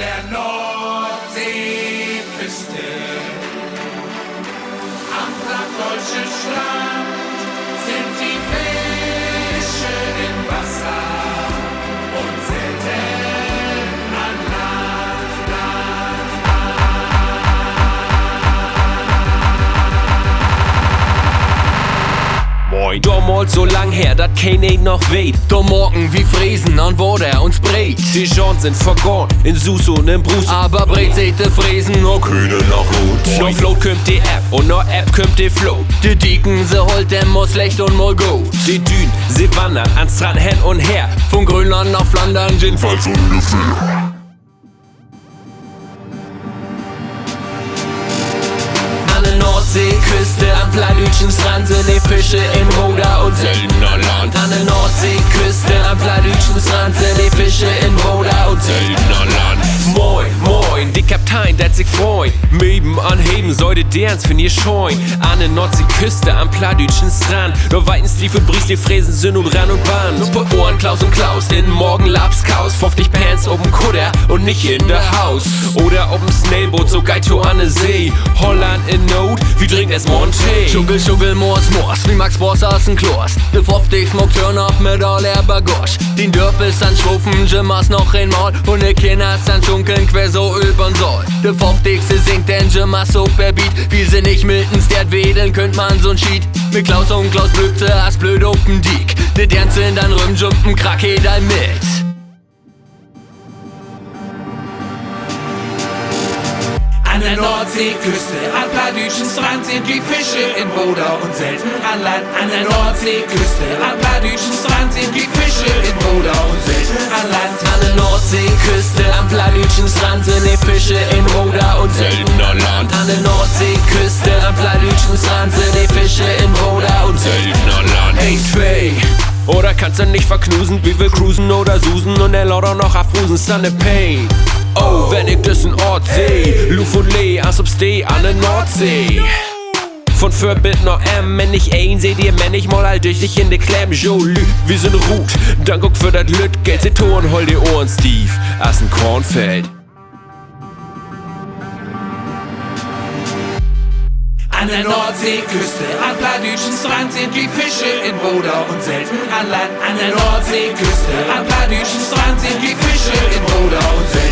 der Nordseeküste, am plattdeutschen Strand sind die Fische im Wasser und selten an Land, Moin. Damals so lang her, dat kein ein noch weht. Da morgen wie Friesen an wo der uns breit. Die Gens sind vergoren, in Sus und in Brus. Aber breit seht de Friesen noch Kühne nach Rot. Noch Float kommt die App und noch App kommt die Float. Die Dicken, se holt dem mal schlecht und mal go. Die Dün, sie wandern an Strand hin und her. Von Grönland nach Flandern, jedenfalls ungefähr. An der Nordseeküste, am plattdeutschen Strand sind die Fische in Roda und Seltener Land. An der Nordseeküste, am plattdeutschen Strand sind die Fische in Roda und Seltener Land. Moin, moin, die Kaptein, dat sich freuen. Meben anheben, sollte derns für ihr scheuen. An der Nordseeküste, am plattdeutschen Strand. Da weiten Stief und Bries, die Fräsen sind und Ran und Band. Nur paar Ohren, Klaus und Klaus, in Morgen Lapskaus. 50 Pants oben Kutter und nicht in der Haus. Oder ob'm Snailboot, so geito an der See. Holland in Not, wie trinkt es Monte? Schugel, Schugel, Moors, Moors, wie Max Boss aus dem Klos. De 50 smokt turn up mit all der Bagosch. Den Dörpels an Schwufen, Jimmers noch einmal. Und de Kinders an Schunkeln quer so übern Soll. De 50 singt den Jimmers so per Beat. Wie sie nicht Miltons, der wedeln könnt man so'n Schied. Mit Klaus und Klaus blödte, as blöd open Diek. De Dernzen dann rumjumpen, krake da mit. An der Nordseeküste, am plattdeutschen Strand sind die Fische in Roda und selten an Land. An der Nordseeküste, am plattdeutschen Strand sind die Fische in Roda und selten an Land. An der Nordseeküste, am plattdeutschen Strand sind die Fische in Roda und Seltener Land. An der Nordseeküste, am plattdeutschen Strand sind die Fische in Roda und Seltener Land. Ein, zwei. Oder kannst du nicht verknusen, wie wir cruisen oder susen und er lauter noch afrusen, Sunny Pain. Oh, wenn ich das in Ort seh, Luf und Lee, als ob steh an der Nordsee. Von Vorbild noch wenn ich ein seh dir männig mal all durch dich in de Klemme, Jolie, wir sind Rut, dann guck für dat Lüt, Geld, sie Toren, hol die Ohren, Steve, as ein Kornfeld. An der Nordseeküste, am plattdeutschen Strand sind die Fische in Roda und selten an Land. An der Nordseeküste, am plattdeutschen Strand sind die Fische in Roda und selten